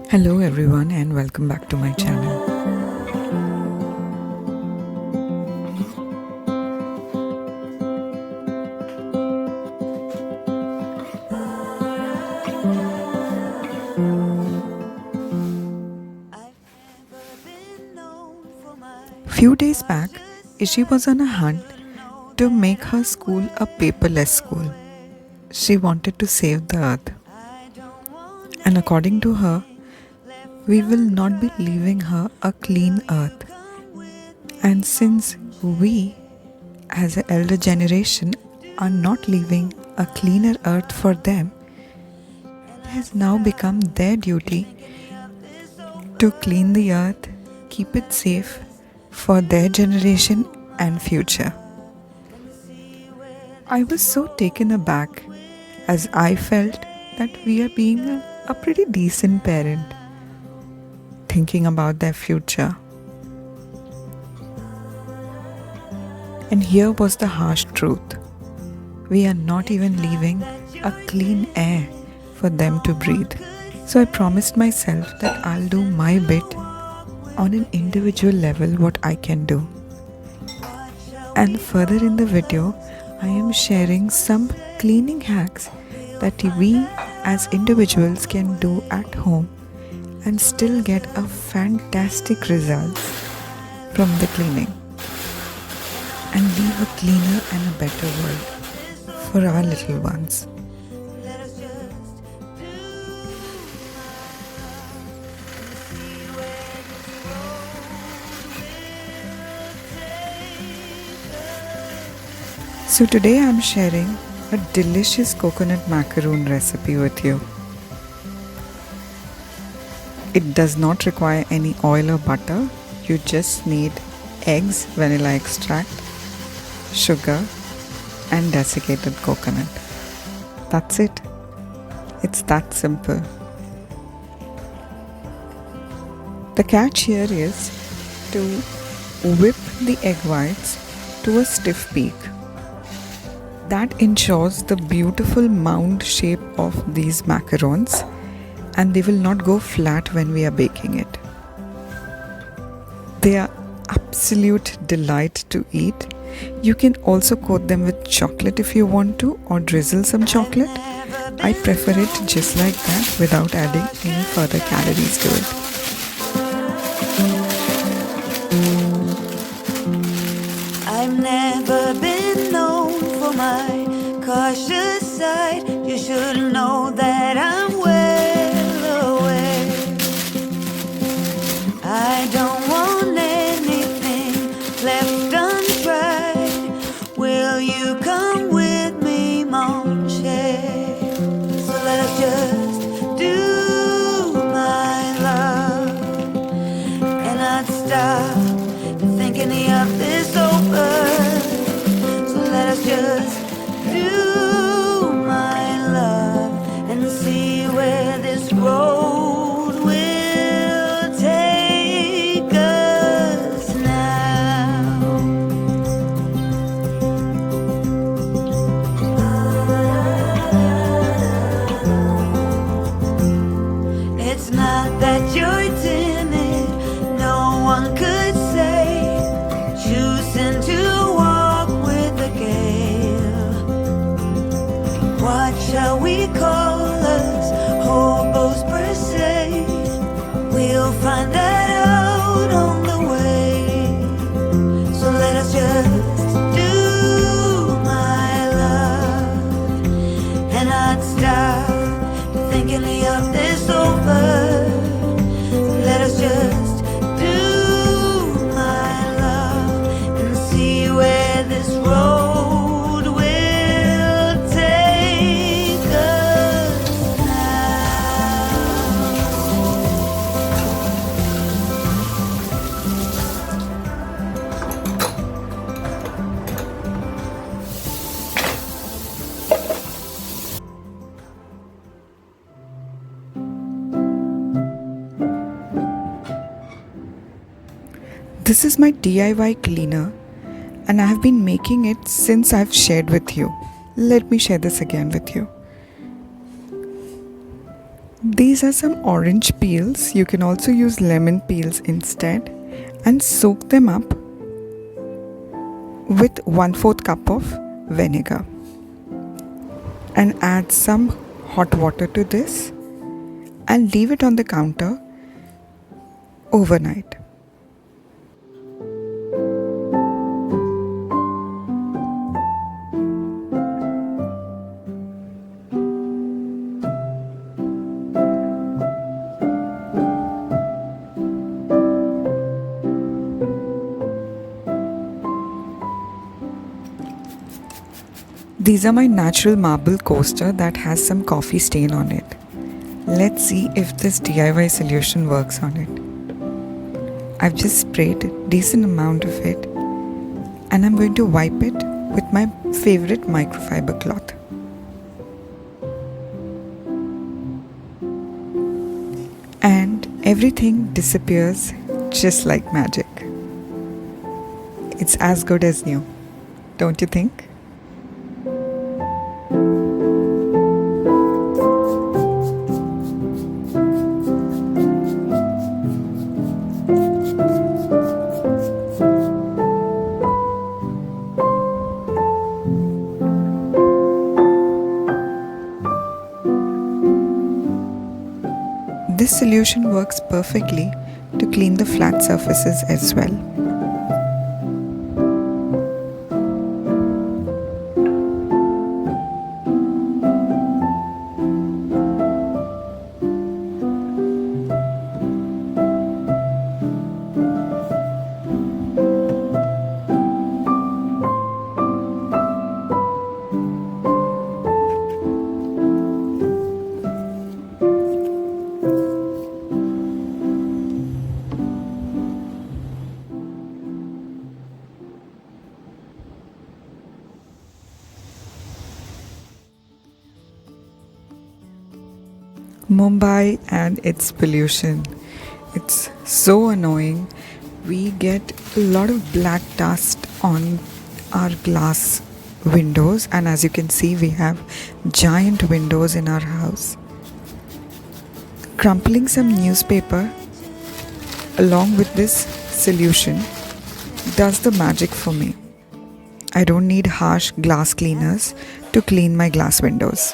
Hello everyone and welcome back to my channel. Few days back, Ishi was on a hunt to make her school a paperless school. She wanted to save the earth. And according to her, we will not be leaving her a clean earth. And since we, as an elder generation, are not leaving a cleaner earth for them, it has now become their duty to clean the earth, keep it safe for their generation and future. I was so taken aback as I felt that we are being a pretty decent parent, thinking about their future. And here was the harsh truth. We are not even leaving a clean air for them to breathe. So I promised myself that I'll do my bit on an individual level what I can do. And further in the video, I am sharing some cleaning hacks that we as individuals can do at home and still get a fantastic result from the cleaning and leave a cleaner and a better world for our little ones. So today I am sharing a delicious coconut macaroon recipe with you. It does not require any oil or butter. You just need eggs, vanilla extract, sugar and desiccated coconut. That's it. It's that simple. The catch here is to whip the egg whites to a stiff peak. That ensures the beautiful mound shape of these macarons, and they will not go flat when we are baking it. They are absolute delight to eat. You can also coat them with chocolate if you want to, or drizzle some chocolate. I prefer it just like that without adding any further calories to it. I've never been known for my cautious side. You should know that I'm well aware. I don't want anything left untried. Will you come with me, mon cher? So let us just do my love and not stop thinking of this over. So let us just do my love and see where this road will take us now. It's not that you're timid, no one could say, choosing to walk with the gale. What shall we call us? Hobos per se. We'll find that out on the way. So let us just do my love and not stop thinking of this over. Let us just do my love and see where this road will take us now. This is my DIY cleaner and I have been making it since I've shared with you. Let me share this again with you. These are some orange peels. You can also use lemon peels instead, and soak them up with 1/4 cup of vinegar and add some hot water to this and leave it on the counter overnight. These are my natural marble coaster that has some coffee stain on it. Let's see if this DIY solution works on it. I've just sprayed a decent amount of it and I'm going to wipe it with my favorite microfiber cloth. And everything disappears just like magic. It's as good as new, don't you think? This solution works perfectly to clean the flat surfaces as well. Mumbai and its pollution. It's so annoying. We get a lot of black dust on our glass windows, and as you can see, we have giant windows in our house. Crumpling some newspaper along with this solution does the magic for me. I don't need harsh glass cleaners to clean my glass windows.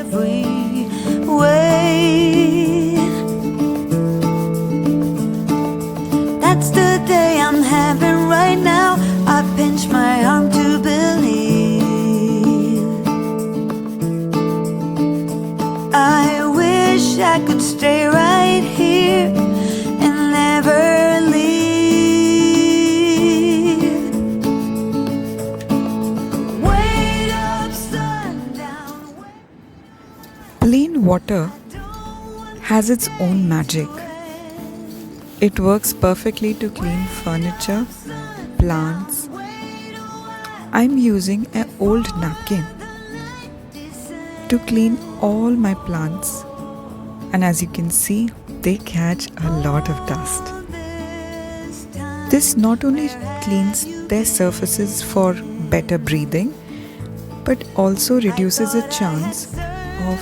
Every way. That's the day I'm having right now. I pinch my arm to believe. I wish I could stay right here and never leave. Wait up, sundown. Plain water has its own magic. It works perfectly to clean furniture, plants. I'm using an old napkin to clean all my plants, and as you can see, they catch a lot of dust. This not only cleans their surfaces for better breathing, but also reduces the chance of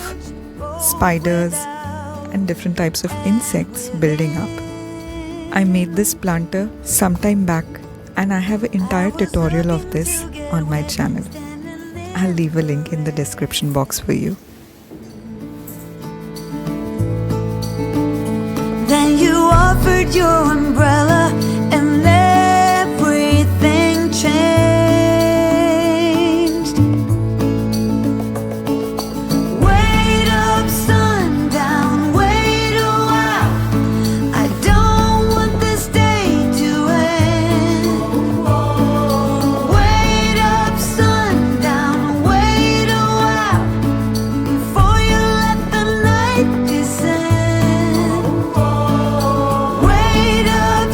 spiders and different types of insects building up. I made this planter some time back and I have an entire tutorial of this on my channel. I'll leave a link in the description box for you. Then you offered your umbrella and everything changed. Wait up, sundown, wait a while. I don't want this day to end. Wait up, sundown, wait a while before you let the night descend. Wait up,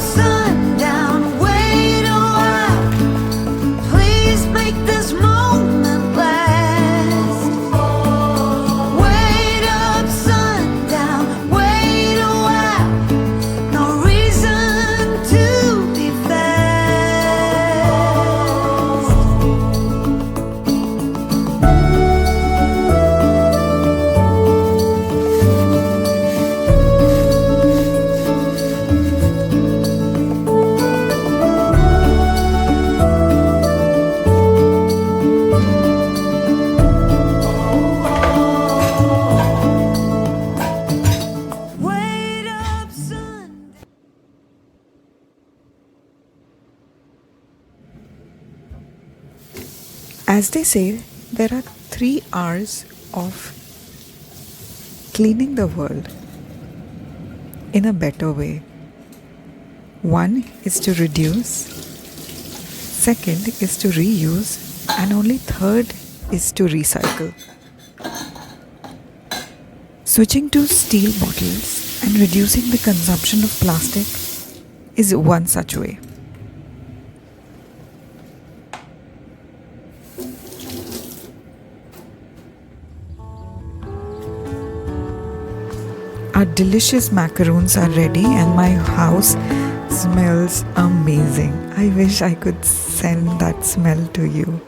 As they say, there are 3 R's of cleaning the world in a better way. One is to reduce, second is to reuse, and only third is to recycle. Switching to steel bottles and reducing the consumption of plastic is one such way. Our delicious macaroons are ready and my house smells amazing. I wish I could send that smell to you.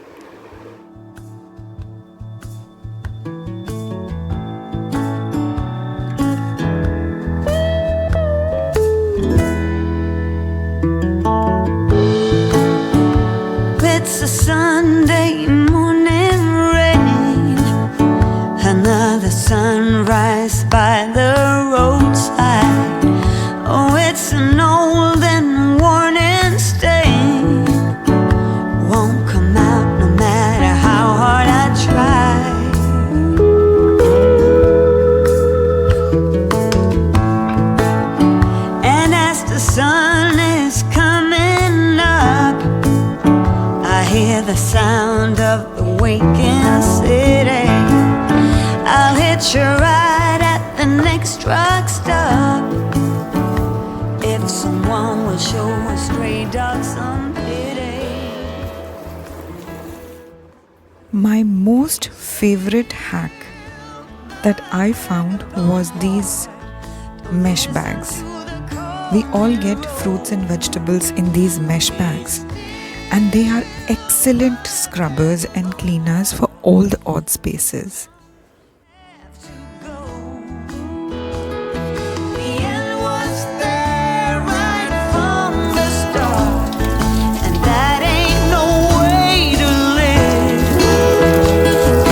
It's a Sunday morning rain, another sunrise by the roadside. Oh, it's an old and worn and stain, won't come out no matter how hard I try. And as the sun is coming up, I hear the sound of the waking city. I'll hitch a ride at the next truck stop if someone will show a stray dog some pity. My most favorite hack that I found was these mesh bags. We all get fruits and vegetables in these mesh bags, and they are excellent scrubbers and cleaners for all the odd spaces. The end was there right from the start, and that ain't no way to live.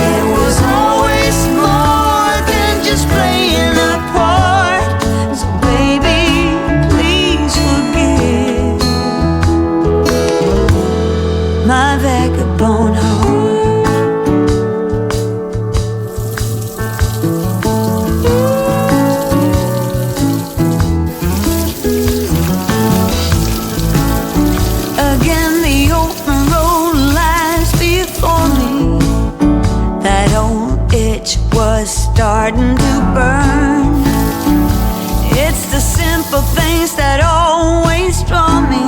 It was always more than just playing a part. So baby, please forgive my vagabond heart. Again, the open road lies before me. That old itch was starting to burn. It's the simple things that always draw me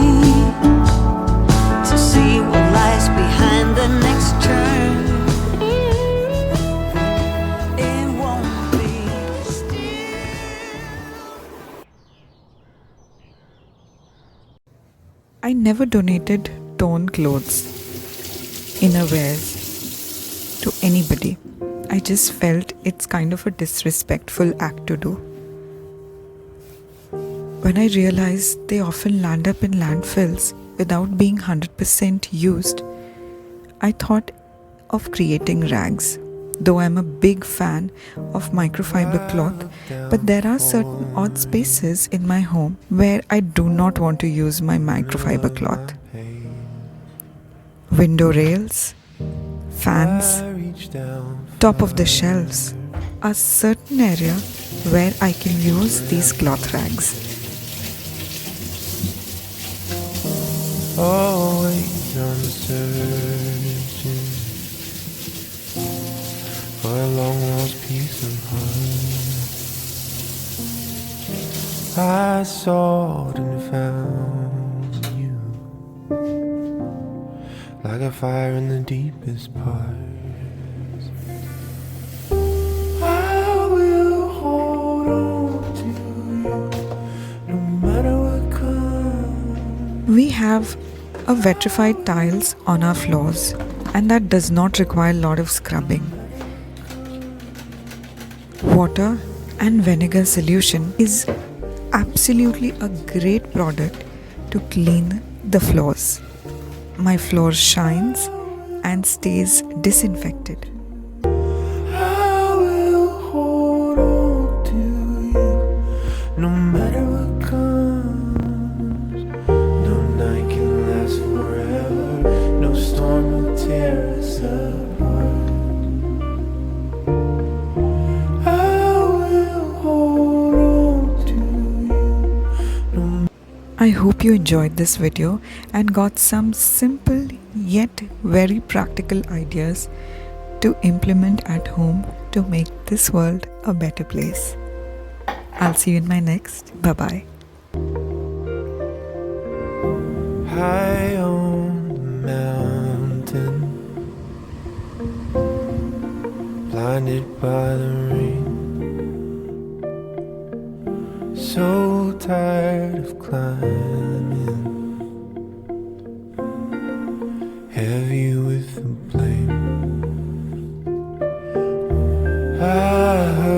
to see what lies behind the next turn. It won't be still. I never donated torn clothes, innerwears to anybody. I just felt it's kind of a disrespectful act to do. When I realized they often land up in landfills without being 100% used, I thought of creating rags. Though I'm a big fan of microfiber cloth, but there are certain odd spaces in my home where I do not want to use my microfiber cloth. Window rails, fans, top of the shelves are certain area where I can use these cloth rags. Always I'm searching for a long lost piece of heart. I sought and found you, like a fire in the deepest parts. I will hold on to you, no matter what comes. We have a vitrified tiles on our floors, and that does not require a lot of scrubbing. Water and vinegar solution is absolutely a great product to clean the floors. My floor shines and stays disinfected. I will hold on to you, no matter what comes. No night can last forever, no storm will tear us up. I hope you enjoyed this video and got some simple yet very practical ideas to implement at home to make this world a better place. I'll see you in my next. Bye-bye. High on the mountain, blinded by the rain, so tired of climbing, heavy with the blame.